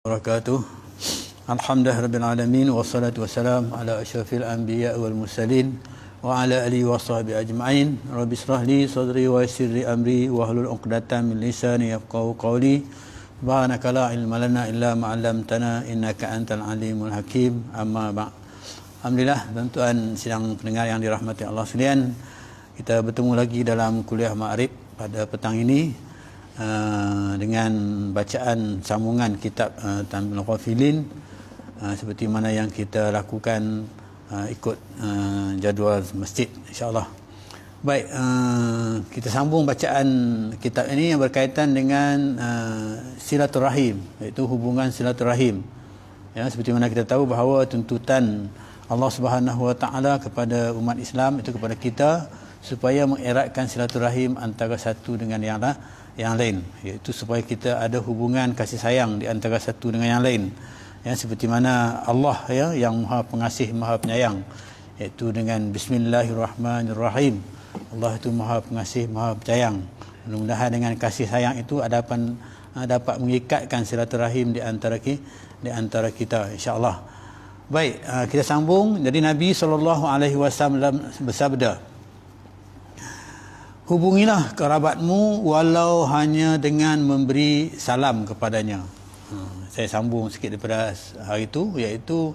Wabarakatuh. Alhamdulillahirabbil alamin wassalatu wassalam ala asyrafil anbiya wal mursalin wa ala alihi washabihi ajmain. Rabbi shrah li sadri wa yassir li amri wa hlul 'uqdatam min lisani yafqahu qawli. Subhanaka la ilma lana illa ma 'allamtana innaka antal alimul hakim. Amma ba'd. Alhamdulillah, tuan-tuan sidang pendengar yang dirahmati Allah sekalian, kita bertemu lagi dalam kuliah Ma'arif pada petang ini dengan bacaan sambungan kitab Tanbihul Ghafilin seperti mana yang kita lakukan ikut jadual masjid, insya-Allah. Baik, kita sambung bacaan kitab ini yang berkaitan dengan silaturahim, iaitu hubungan silaturahim. Ya, seperti mana kita tahu bahawa tuntutan Allah Subhanahu Wa Taala kepada umat Islam itu kepada kita supaya mengeratkan silaturahim antara satu dengan yang lain, iaitu supaya kita ada hubungan kasih sayang di antara satu dengan yang lain. Ya, seperti mana Allah yang Maha Pengasih, Maha Penyayang, iaitu dengan Bismillahirrahmanirrahim. Allah itu Maha Pengasih, Maha Penyayang. Mudah-mudahan dengan kasih sayang itu dapat mengikatkan silaturahim di antara kita, insya-Allah. Baik, kita sambung. Jadi Nabi SAW bersabda, hubungilah kerabatmu walau hanya dengan memberi salam kepadanya. Saya sambung sikit daripada hari itu, iaitu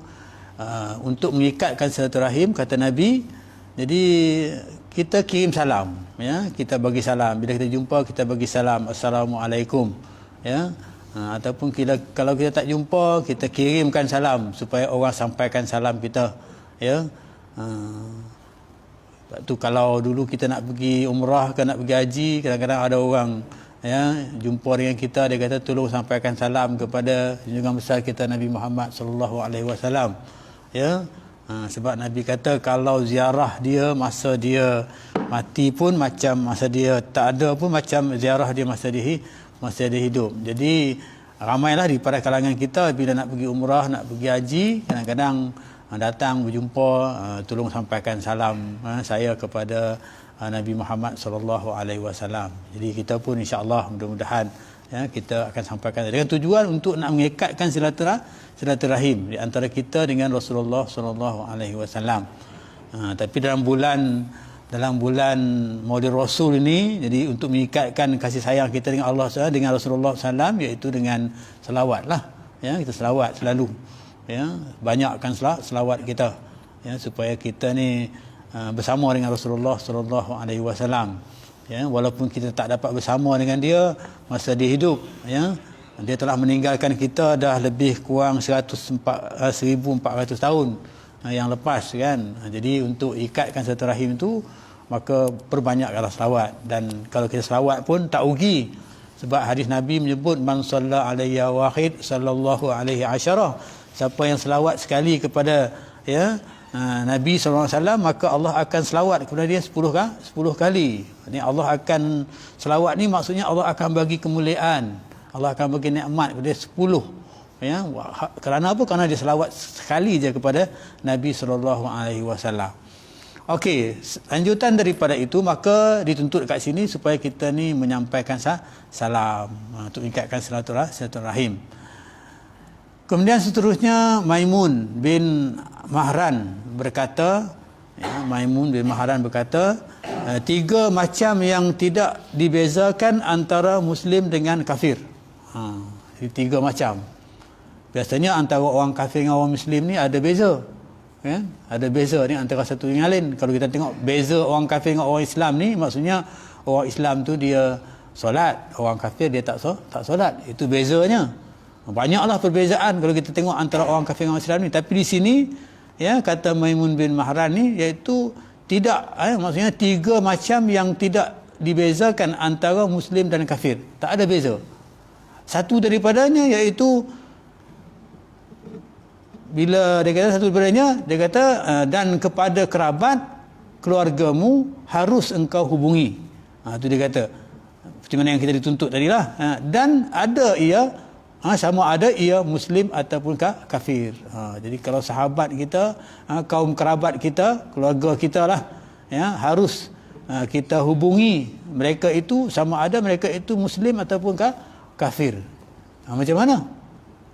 untuk mengikatkan silaturahim, kata Nabi. Jadi kita kirim salam, ya, kita bagi salam. Bila kita jumpa, kita bagi salam, Assalamualaikum, ya. Ataupun kalau kita tak jumpa, kita kirimkan salam supaya orang sampaikan salam kita, ya. Tu kalau dulu kita nak pergi umrah ke nak pergi haji, kadang-kadang ada orang jumpa dengan kita, dia kata tolong sampaikan salam kepada junjungan besar kita Nabi Muhammad sallallahu alaihi wasallam, ya. Sebab Nabi kata kalau ziarah dia masa dia mati pun macam masa dia tak ada pun macam ziarah dia masa dia hidup. Jadi ramailah di pada kalangan kita bila nak pergi umrah, nak pergi haji, kadang-kadang datang berjumpa, tolong sampaikan salam saya kepada Nabi Muhammad sallallahu alaihi wasallam. Jadi kita pun insya-Allah mudah-mudahan kita akan sampaikan dengan tujuan untuk nak mengikatkan silaturahim di antara kita dengan Rasulullah sallallahu alaihi wasallam. Tapi dalam bulan Maulid Rasul ini, jadi untuk mengikatkan kasih sayang kita dengan Allah dengan Rasulullah sallam, iaitu dengan selawatlah, ya, kita selawat selalu, ya, banyakkan selawat kita, ya, supaya kita ni bersama dengan Rasulullah sallallahu alaihi wasallam, ya, walaupun kita tak dapat bersama dengan dia masa dia hidup, ya, dia telah meninggalkan kita dah lebih kurang 1400 tahun yang lepas, kan. Jadi untuk ikatkan silaturahim itu, maka perbanyakkanlah selawat. Dan kalau kita selawat pun tak rugi, sebab hadis Nabi menyebut man shalla alayya wahid sallallahu alaihi asyarah. Siapa yang selawat sekali kepada Nabi SAW, maka Allah akan selawat kepada dia 10 kali. Ini Allah akan selawat ni maksudnya Allah akan bagi kemuliaan, Allah akan bagi nikmat kepada dia 10. Ya, kerana apa? Kerana dia selawat sekali je kepada Nabi SAW. Okey, lanjutan daripada itu, maka dituntut kat sini supaya kita ni menyampaikan salam untuk ikatkan silaturahim. Kemudian seterusnya Maimun bin Mahran berkata, tiga macam yang tidak dibezakan antara Muslim dengan kafir. Tiga macam. Biasanya antara orang kafir dengan orang Muslim ni ada beza, kan? Ada beza ni antara satu dengan lain. Kalau kita tengok beza orang kafir dengan orang Islam ni, maksudnya orang Islam tu dia solat, orang kafir dia tak solat. Itu bezanya. Banyaklah perbezaan kalau kita tengok antara orang kafir dengan orang Islam ni. Tapi di sini, ya, kata Maimun bin Mahran ni, iaitu tidak, maksudnya tiga macam yang tidak dibezakan antara Muslim dan kafir. Tak ada beza. Satu daripadanya iaitu bila dia kata dan kepada kerabat keluargamu harus engkau hubungi. Itu dia kata. Seperti mana yang kita dituntut tadilah. Dan ada ia sama ada ia Muslim ataupun kafir. Jadi kalau sahabat kita, kaum kerabat kita, keluarga kita lah, ya, harus kita hubungi mereka itu, sama ada mereka itu Muslim ataupun kafir. Macam mana?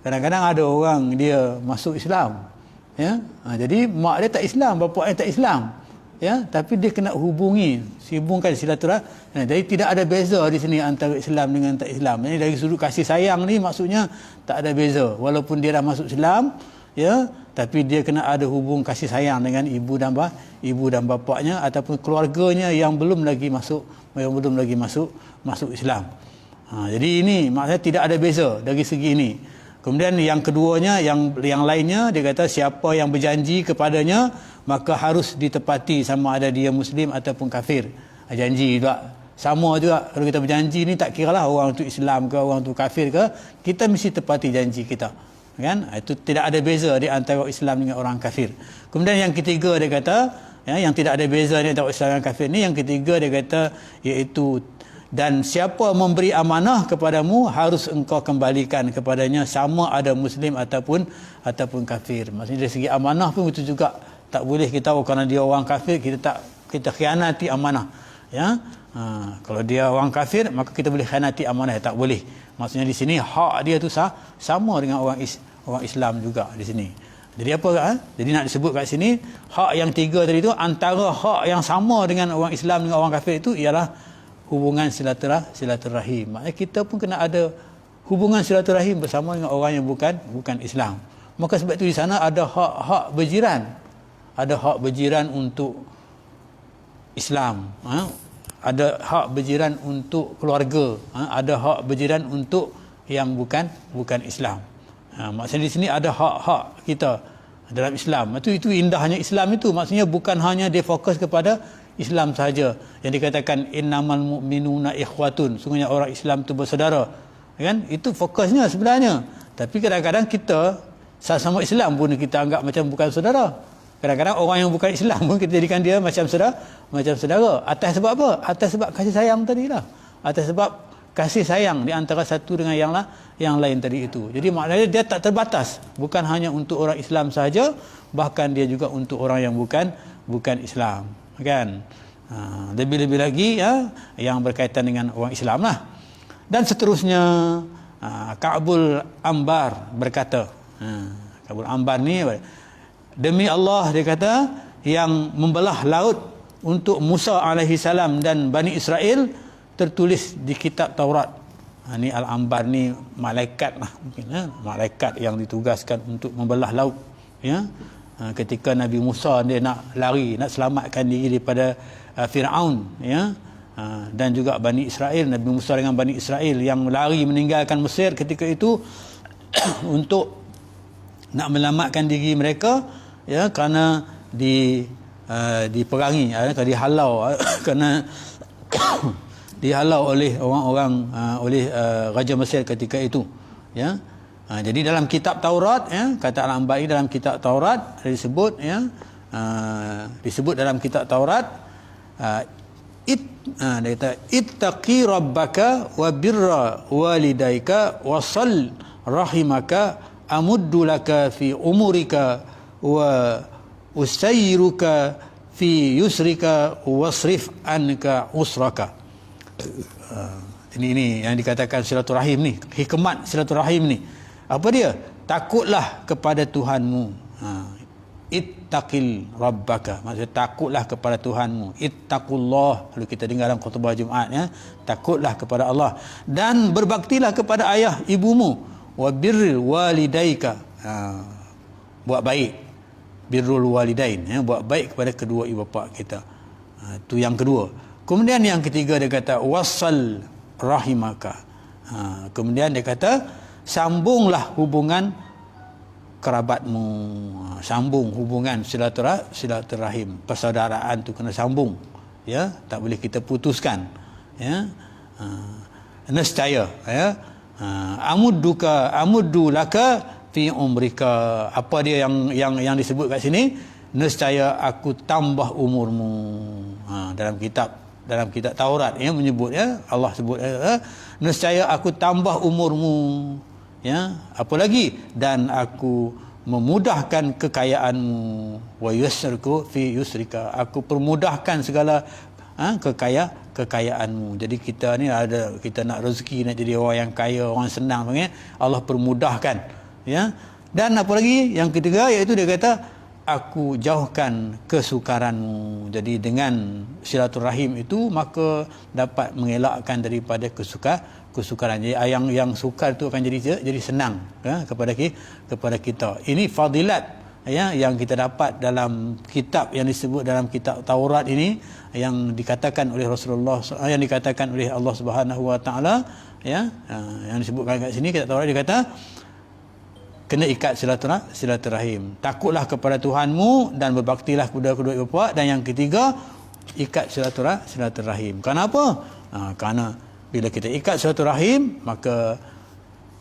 Kadang-kadang ada orang dia masuk Islam, ya. Jadi mak dia tak Islam, bapa dia tak Islam, ya, tapi dia kena sibungkan silaturahim. Jadi tidak ada beza di sini antara Islam dengan tak Islam. Jadi dari sudut kasih sayang ni maksudnya tak ada beza. Walaupun dia dah masuk Islam, ya, tapi dia kena ada hubung kasih sayang dengan ibu dan bapaknya ataupun keluarganya yang belum lagi masuk Islam. Jadi ini maksudnya tidak ada beza dari segi ini. Kemudian yang keduanya, yang lainnya, dia kata siapa yang berjanji kepadanya maka harus ditepati sama ada dia Muslim ataupun kafir. Janji juga sama juga. Kalau kita berjanji ni, tak kiralah orang tu Islam ke, orang tu kafir ke, kita mesti tepati janji kita, kan? Itu tidak ada beza di antara Islam dengan orang kafir. Kemudian yang ketiga dia kata, ya, yang tidak ada beza di antara Islam dengan kafir ni, yang ketiga dia kata, iaitu dan siapa memberi amanah kepadamu harus engkau kembalikan kepadanya sama ada Muslim ataupun kafir. Maksudnya dari segi amanah pun itu juga tak boleh kita kerana dia orang kafir kita khianati amanah, ya. Kalau dia orang kafir maka kita boleh khianati amanah, tak boleh. Maksudnya di sini hak dia tu sama dengan orang Islam juga di sini. Jadi apa? Jadi nak disebut kat sini hak yang tiga tadi tu, antara hak yang sama dengan orang Islam dengan orang kafir itu ialah hubungan silaturahim. Maknanya kita pun kena ada hubungan silaturahim bersama dengan orang yang bukan Islam. Maka sebab itu di sana ada hak berjiran. Ada hak berjiran untuk Islam, ada hak berjiran untuk keluarga, ada hak berjiran untuk yang bukan Islam. Maksudnya di sini ada hak-hak kita dalam Islam. Itu indahnya Islam itu. Maksudnya bukan hanya dia fokus kepada Islam sahaja. Yang dikatakan innamal mu'minuna ikhwatun, sungguhnya orang Islam itu bersaudara, kan? Itu fokusnya sebenarnya. Tapi kadang-kadang kita sama Islam pun kita anggap macam bukan saudara. Kadang-kadang orang yang bukan Islam pun kita jadikan dia macam saudara. Atas sebab apa? Atas sebab kasih sayang tadilah. Atas sebab kasih sayang di antara satu dengan yang lain tadi itu. Jadi maknanya dia tak terbatas. Bukan hanya untuk orang Islam sahaja, bahkan dia juga untuk orang yang bukan Islam, kan? Lebih-lebih lagi, ya, yang berkaitan dengan orang Islam lah. Dan seterusnya, Ka'bul Ambar berkata, Ka'bul Ambar ni, demi Allah, dia kata, yang membelah laut untuk Musa alaihi salam dan Bani Israel tertulis di kitab Taurat. Ni Al-Ambar ni malaikat lah mungkin, malaikat yang ditugaskan untuk membelah laut, ya. Ketika Nabi Musa dia nak lari, nak selamatkan diri daripada Firaun, ya. Dan juga Bani Israel, Nabi Musa dengan Bani Israel yang lari meninggalkan Mesir ketika itu untuk nak melamatkan diri mereka, ya, kerana diperangi, dihalau kerana dihalau oleh orang-orang oleh Raja Mesir ketika itu, ya. Jadi dalam kitab Taurat, ya, kata Al-Ambar ini dalam kitab Taurat disebut, ya, disebut dalam kitab Taurat, dia kata ittaqi rabbaka wa birra walidaika wa sal rahimaka amuddu laka fi umurika wa usayyiruka fi yusrika wasrif anka usraka. Ini yang dikatakan silaturahim ni, hikmat silaturahim ni. Apa dia? Takutlah kepada Tuhanmu. Ittaqil rabbaka, maksudnya takutlah kepada Tuhanmu. Ittaqullah, kalau kita dengar dalam khutbah Jumaat, ya, takutlah kepada Allah dan berbaktilah kepada ayah ibumu. Wa birrul walidaika, buat baik, birrul walidain, ya, buat baik kepada kedua ibu bapa kita. Itu yang kedua. Kemudian yang ketiga dia kata wasal rahimaka. Kemudian dia kata sambunglah hubungan kerabatmu, sambung hubungan silaturahim, persaudaraan tu kena sambung, ya, tak boleh kita putuskan, ya. Nescaya, ya, amuddu laka fi umrika. Apa dia yang disebut kat sini? Nescaya aku tambah umurmu. Dalam kitab Taurat, ya, menyebut, ya, Allah sebut, nescaya aku tambah umurmu, ya. Apa lagi? Dan aku memudahkan kekayaanmu, wa yusriku fi yusrika, aku permudahkan segala kekayaanmu. Jadi kita ni kita nak rezeki, nak jadi orang yang kaya, orang senang, Allah permudahkan ya. Dan apa lagi yang ketiga, iaitu dia kata aku jauhkan kesukaranmu. Jadi dengan silaturahim itu maka dapat mengelakkan daripada kesukaran. Jadi yang sukar itu akan jadi senang, ya, kepada kita. Ini fadilat, ya, yang kita dapat dalam kitab yang disebut dalam kitab Taurat ini, yang dikatakan oleh Rasulullah, yang dikatakan oleh Allah Subhanahu Wa Taala, ya, yang disebutkan kat sini kitab Taurat, dia kata kena ikat silaturahim. Takutlah kepada Tuhanmu dan berbaktilah kepada kedua ibu bapa. Dan yang ketiga, ikat silaturahim. Kenapa? Kerana bila kita ikat silaturahim, maka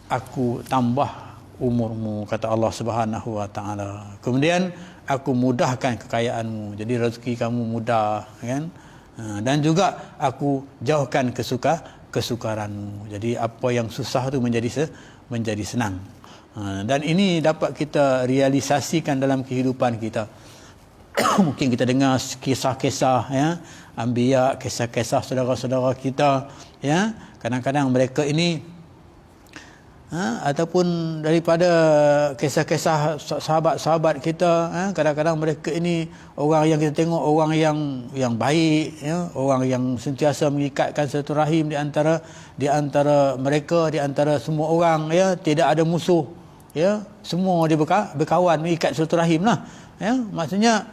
aku tambah umurmu, kata Allah Subhanahu Wa Taala. Kemudian aku mudahkan kekayaanmu, jadi rezeki kamu mudah, kan? Dan juga aku jauhkan kesukaranmu. Jadi apa yang susah tu menjadi senang. Dan ini dapat kita realisasikan dalam kehidupan kita. Mungkin kita dengar kisah-kisah, ya, anbiya, kisah-kisah saudara-saudara kita, ya, kadang-kadang mereka ini ataupun daripada kisah-kisah sahabat-sahabat kita, kadang-kadang mereka ini orang yang kita tengok orang yang baik, ya, orang yang sentiasa mengikatkan silaturahim di antara mereka, di antara semua orang, ya, tidak ada musuh, ya, semua dia berkawan, mengikat silaturahim lah, ya, maksudnya.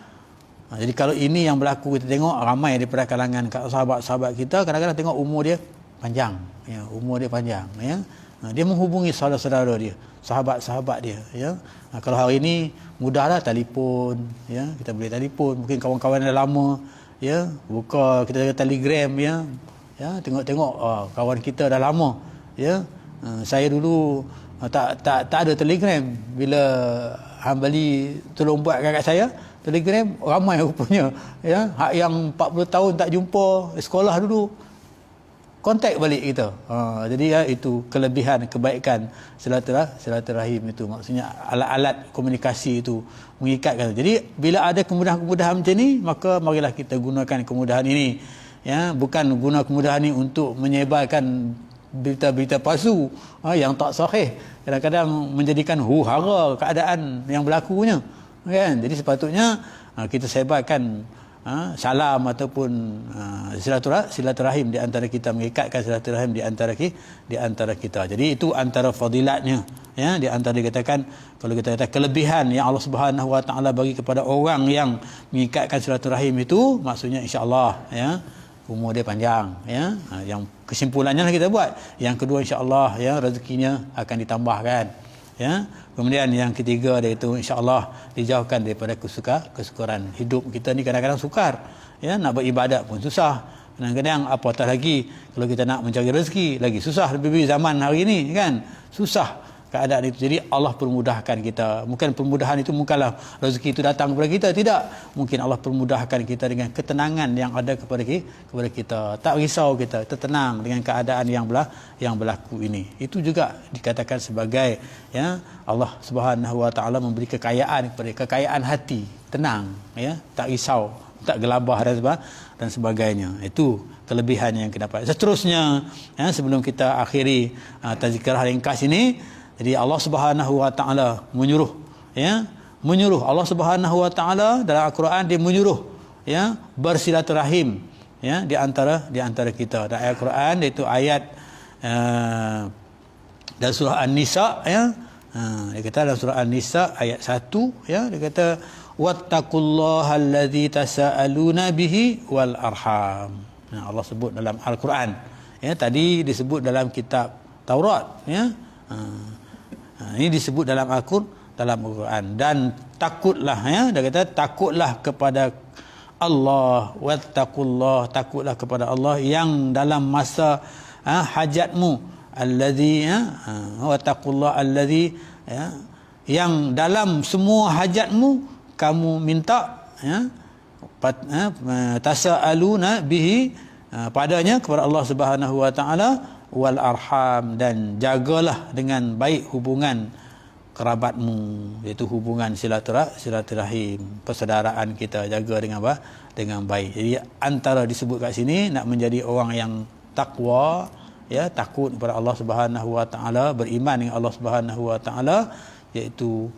Jadi kalau ini yang berlaku, kita tengok ramai daripada kalangan sahabat-sahabat kita, kadang-kadang tengok umur dia panjang, ya, ya. Dia menghubungi saudara-saudara dia, sahabat-sahabat dia, ya. Kalau hari ini mudahlah telefon, ya, kita boleh telefon, mungkin kawan-kawan dah lama, ya, buka kita Telegram, ya, tengok kawan kita dah lama, ya. Saya dulu tak ada Telegram. Bila Hambali tolong buatkan kat saya Telegram, ramai rupanya, ya, hak yang 40 tahun tak jumpa sekolah dulu kontak balik kita. Jadi, ya, itu kelebihan kebaikan silaturahim itu, maksudnya alat-alat komunikasi itu mengikatkan. Jadi bila ada kemudahan-kemudahan macam ni, maka marilah kita gunakan kemudahan ini, ya, bukan guna kemudahan ini untuk menyebarkan berita-berita palsu yang tak sahih, kadang-kadang menjadikan huru-hara keadaan yang berlakunya, kan. Jadi sepatutnya kita sebarkan salam ataupun silaturahim di antara kita, mengikatkan silaturahim di antara kita. Jadi itu antara fadilatnya, ya, di antara dikatakan, kalau kita kata kelebihan yang Allah Subhanahu Wa Taala bagi kepada orang yang mengikatkan silaturahim itu, maksudnya insya-Allah, ya, umur dia panjang, ya. Yang kesimpulannya lah kita buat. Yang kedua, insya-Allah, ya, rezekinya akan ditambahkan, ya. Kemudian yang ketiga dia itu insya-Allah dijauhkan daripada kesukaran. Hidup kita ni kadang-kadang sukar, ya, nak beribadat pun susah. Kadang-kadang apatah lagi kalau kita nak mencari rezeki, lagi susah, lebih zaman hari ini, kan. Susah keadaan itu. Jadi Allah permudahkan kita. Mungkin permudahan itu bukanlah rezeki itu datang kepada kita, tidak. Mungkin Allah permudahkan kita dengan ketenangan yang ada kepada kita. Tak risau kita, tertenang dengan keadaan yang berlaku ini. Itu juga dikatakan sebagai, ya, Allah Subhanahu Wa Taala memberi kekayaan kepada, kekayaan hati, tenang, ya, tak risau, tak gelabah dan sebagainya. Itu kelebihan yang kita dapat. Seterusnya, ya, sebelum kita akhiri tazkirah ringkas ini, jadi Allah Subhanahu Wa Taala menyuruh, ya, Allah Subhanahu Wa Taala dalam Al-Quran, dia menyuruh, ya, bersilaturahim, ya, di antara kita. Dalam Al-Quran itu ayat dalam surah An-Nisa, ya, dia kata dalam surah An-Nisa ayat 1, ya, dia kata wattaqullaha allazi tasaaluna bihi wal arham. Allah sebut dalam Al-Quran, ya, tadi disebut dalam kitab Taurat, ya. Ini disebut dalam Al-Quran. Dan takutlah, ya, dia kata takutlah kepada Allah, wattaqullah, takutlah kepada Allah yang dalam masa hajatmu, allazi, ya, wattaqullah allazi, ya, yang dalam semua hajatmu kamu minta, ya, tasaaluna bihi, padanya, kepada Allah Subhanahu Wa Taala, wal arham, dan jagalah dengan baik hubungan kerabatmu, iaitu hubungan silaturahim, persaudaraan kita, jaga dengan baik. Jadi antara disebut kat sini, nak menjadi orang yang takwa, ya, takut kepada Allah Subhanahu Wa Taala, beriman dengan Allah Subhanahu Wa Taala, iaitu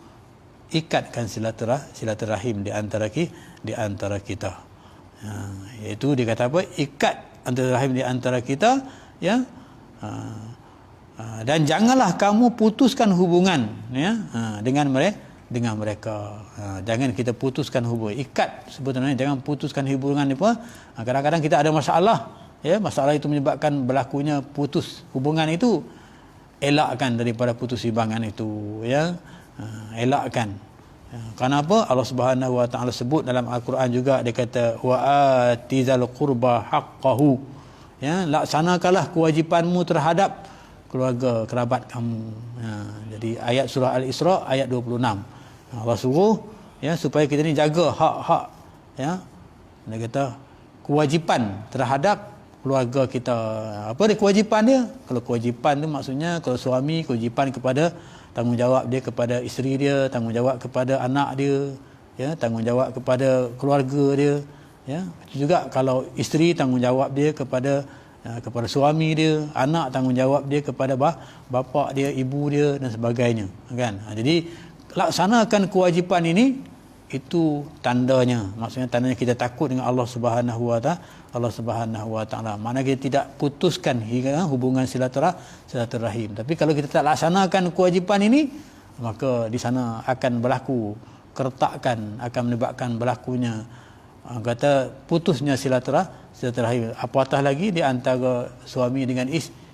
ikatkan silaturahim di antara kita. Iaitu dia kata apa? Ikat antara rahim di antara kita, ya. Dan janganlah kamu putuskan hubungan, ya, dengan mereka. Jangan kita putuskan hubungan. Ikat sebetulnya, jangan putuskan hubungan ni apa? Kadang-kadang kita ada masalah, ya, masalah itu menyebabkan berlakunya putus hubungan itu. Elakkan daripada putus hubungan itu, ya. Elakkan. Kenapa? Allah Subhanahu Wa Taala sebut dalam Al-Quran juga, dia kata wa atizal qurba haqqahu, ya, laksanakanlah kewajipanmu terhadap keluarga kerabat kamu. Jadi ayat surah Al-Isra ayat 26. Allah suruh, ya, supaya kita ni jaga hak-hak, ya. Dia kata kewajipan terhadap keluarga kita. Apa dia kewajipan dia? Kalau kewajipan tu maksudnya, kalau suami kewajipan kepada, tanggungjawab dia kepada isteri dia, tanggungjawab kepada anak dia, ya, tanggungjawab kepada keluarga dia, ya. Juga kalau isteri tanggungjawab dia kepada suami dia, anak tanggungjawab dia kepada bapa dia, ibu dia dan sebagainya, kan. Jadi laksanakan kewajipan ini, itu tandanya, maksudnya tandanya kita takut dengan Allah Subhanahu Wa Taala. Mana kita tidak putuskan hubungan silaturahim. Tapi kalau kita tak laksanakan kewajipan ini, maka di sana akan berlaku keretakan, akan menyebabkan berlakunya kata putusnya silaturahim. Apatah lagi di antara suami dengan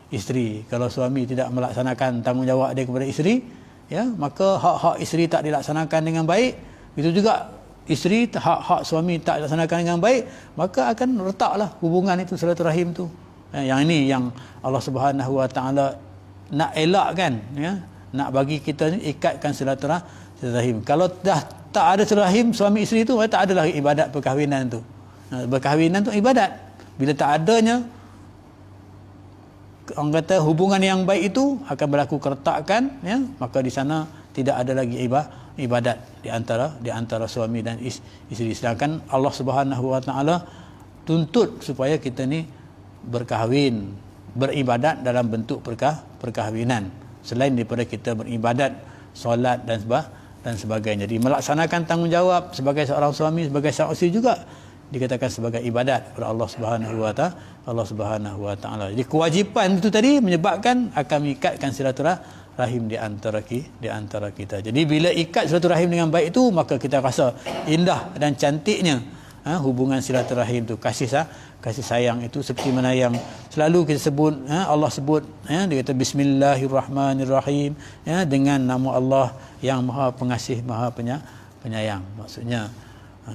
isteri. Kalau suami tidak melaksanakan tanggungjawab dia kepada isteri, ya, maka hak-hak isteri tak dilaksanakan dengan baik. Itu juga isteri, hak-hak suami tak dilaksanakan dengan baik, maka akan retaklah hubungan itu, silaturahim tu. Yang ini yang Allah Subhanahu Wa Taala nak elakkan, ya, nak bagi kita ni ikatkan silaturahim. Kalau dah tak ada silaturahim suami isteri tu, tak adalah ibadat perkahwinan tu. Perkahwinan tu ibadat. Bila tak adanya, orang kata hubungan yang baik itu, akan berlaku keretakan, ya, maka di sana tidak ada lagi ibadat di antara suami dan isteri. Sedangkan Allah Subhanahu Wa Taala tuntut supaya kita ni berkahwin, beribadat dalam bentuk perkahwinan, selain daripada kita beribadat solat dan sebagainya. Jadi melaksanakan tanggungjawab sebagai seorang suami, sebagai seorang isteri juga dikatakan sebagai ibadat oleh Allah Subhanahu Wa Taala. Jadi kewajipan itu tadi menyebabkan akan mengikatkan silaturahim di antara kita. Jadi bila ikat silaturahim dengan baik itu, maka kita rasa indah dan cantiknya hubungan silaturahim itu, kasih sayang itu, seperti mana yang selalu kita sebut, Allah sebut, dia kata bismillahirrahmanirrahim, dengan nama Allah yang Maha Pengasih, Maha Penyayang. Maksudnya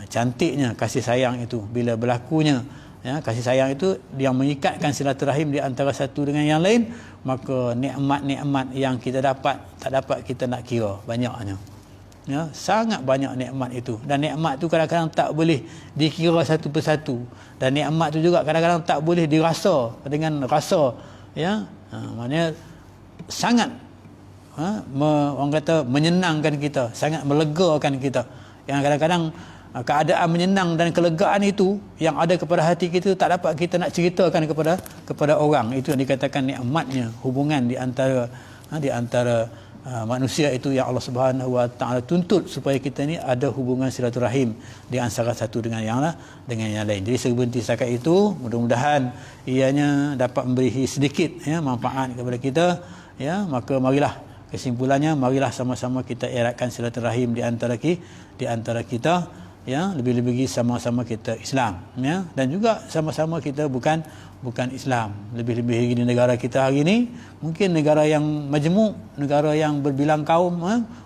cantiknya kasih sayang itu bila berlakunya, kasih sayang itu yang mengikatkan silaturahim di antara satu dengan yang lain, maka nikmat-nikmat yang kita dapat tak dapat kita nak kira banyaknya. Sangat banyak nikmat itu, dan nikmat itu kadang-kadang tak boleh dikira satu persatu, dan nikmat itu juga kadang-kadang tak boleh dirasa dengan rasa, maknanya sangat orang kata menyenangkan kita, sangat melegakan kita. Yang kadang-kadang keadaan menyenang dan kelegaan itu yang ada kepada hati kita tak dapat kita nak ceritakan kepada orang. Itu yang dikatakan nikmatnya hubungan di antara manusia itu, yang Allah Subhanahu Wa Taala tuntut supaya kita ni ada hubungan silaturahim di antara satu dengan yang lain. Jadi sebentar setakat itu, mudah-mudahan ianya dapat memberi sedikit manfaat kepada kita, maka marilah kesimpulannya, marilah sama-sama kita eratkan silaturahim di antara kita, lebih-lebih sama-sama kita Islam, dan juga sama-sama kita bukan Islam. Lebih-lebih di negara kita hari ini, mungkin negara yang majmuk, negara yang berbilang kaum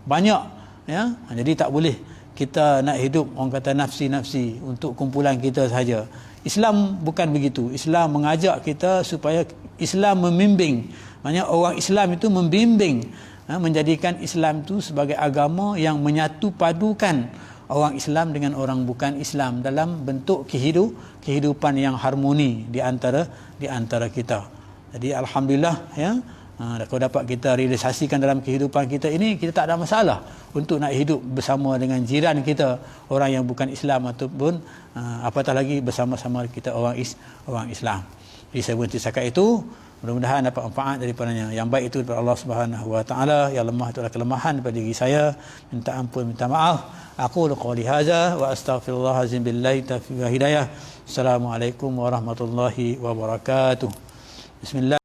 banyak, jadi tak boleh kita nak hidup orang kata nafsi-nafsi untuk kumpulan kita sahaja. Islam bukan begitu. Islam mengajak kita supaya Islam membimbing, maknanya orang Islam itu membimbing, menjadikan Islam itu sebagai agama yang menyatu padukan orang Islam dengan orang bukan Islam dalam bentuk kehidupan yang harmoni di antara kita. Jadi alhamdulillah, kalau dapat kita realisasikan dalam kehidupan kita ini, kita tak ada masalah untuk nak hidup bersama dengan jiran kita orang yang bukan Islam, ataupun apatah lagi bersama-sama kita orang Islam. Jadi saya berhenti setakat itu. Mudah-mudahan dapat manfaat daripadanya. Yang baik itu daripada Allah Subhanahu wa taala, yang lemah itu adalah kelemahan pada diri saya. Minta ampun, minta maaf. Aku qouli hadza wa astaghfirullah azim billahi taufiq wa hidayah. Assalamualaikum warahmatullahi wabarakatuh. Bismillah.